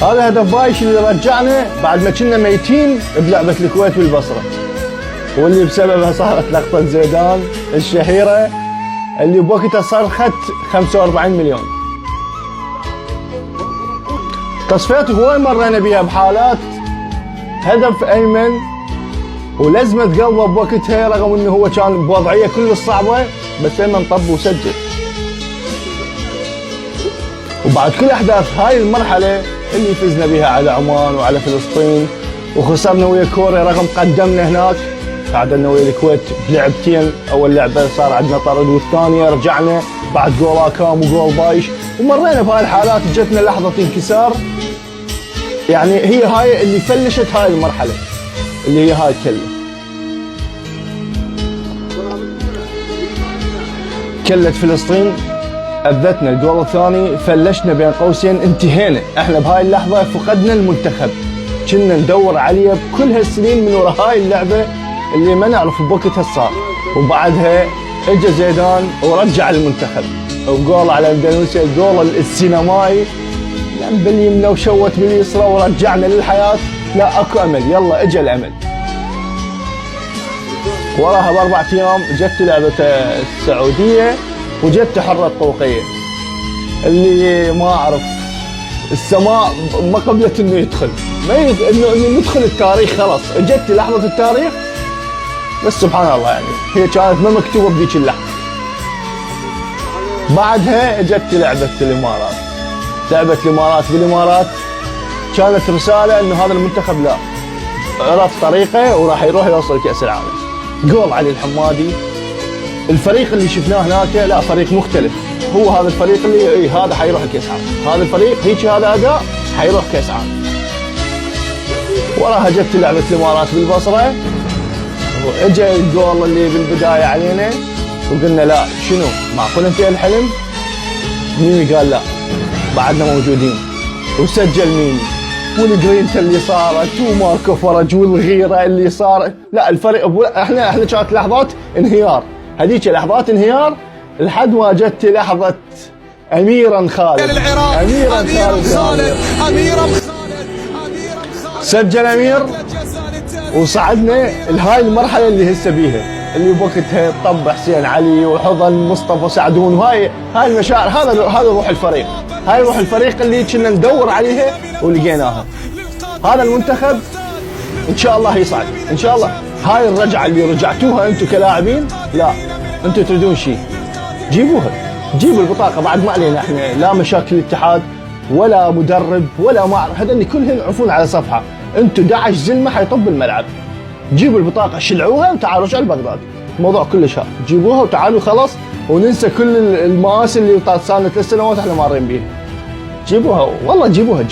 هذا هدف بايش اللي رجعنا بعد ما كنا ميتين بلعبة الكويت والبصرة، واللي بسببها صارت لقطة زيدان الشهيرة اللي بوقتها صرخت 45 مليون. تصفيات هواي مرينا بيها بحالات هدف ايمن ولزمة قلبه بوقتها، رغم انه هو كان بوضعية كلش صعبة، بس ايمن طب وسجل. وبعد كل احداث هاي المرحلة اللي فزنا بها على عمان وعلى فلسطين، وخسرنا ويا كوريا رغم قدمنا هناك، تعادلنا ويا الكويت بلعبتين، اول لعبة صار عندنا طرد والثانية رجعنا بعد جول اكام وجول بايش، ومرينا بهاي الحالات. جتنا لحظة انكسار، يعني هي هاي اللي فلشت هاي المرحلة اللي هي هاي كلة فلسطين، اذتنا الجول الثاني، فلشنا بين قوسين، انتهينا احنا بهاي اللحظة، فقدنا المنتخب. كنا ندور عليه بكل هالسنين من وراء هاي اللعبة اللي ما نعرف بوقتها صار، وبعدها اجى زيدان ورجع المنتخب وجول على اندونيسيا، الجول السينمائي، يعني باليمنى وشوت باليسرى ورجعنا للحياة. لا اكو امل، يلا اجى الامل. وراها باربع ايام جت لعبة السعودية وجت حرة طوقية اللي ما اعرف السماء ما قبلت انه يدخل، ما انه ندخل التاريخ، خلاص اجت لحظة التاريخ، بس سبحان الله يعني هي كانت ما مكتوبة بذيك اللحظة. بعدها اجت لعبة الامارات، لعبة الامارات بالامارات كانت رسالة انه هذا المنتخب لا عرف طريقه وراح يروح يوصل كأس العالم. جول علي الحمادي، الفريق اللي شفناه هناك لا فريق مختلف، هو هذا الفريق اللي هذا حيروح كأس عالم، هذا الفريق هيك هذا اداء حيروح كأس عالم. وراها جت لعبة الامارات بالبصرة، واجى الجول اللي بالبداية علينا وقلنا لا شنو معقول انتهى الحلم؟ ميمي قال لا بعدنا موجودين، وسجل ميمي، والجرينتا اللي صارت وماركو فرج والغيرة اللي صارت. لا الفريق احنا كانت لحظات انهيار، هذيك لحظات انهيار لحد ما جت لحظة اميرا خالد. سجل امير وصعدنا لهاي المرحلة اللي هسه بيها، اللي بوقتها طب حسين علي وحضن مصطفى سعدون، وهاي المشاعر، هذا روح الفريق، هاي روح الفريق اللي كنا ندور عليها ولقيناها. هذا المنتخب ان شاء الله يصعد ان شاء الله. هاي الرجعة اللي رجعتوها انتم كلاعبين، لا انتم تريدون شيء جيبوها، جيبوا البطاقة، بعد ما علينا احنا لا مشاكل الاتحاد ولا مدرب ولا ما اعرف، هذول كلهم يعرفون على صفحة، انتم 11 زلمة حيطب الملعب، جيبوا البطاقة شلعوها وتعالوا رجعوا لبغداد، الموضوع كلش هذا، جيبوها وتعالوا خلاص وننسى كل المآسي اللي صارت 3 سنوات احنا مارين بيها. جيبوها والله، جيبوها.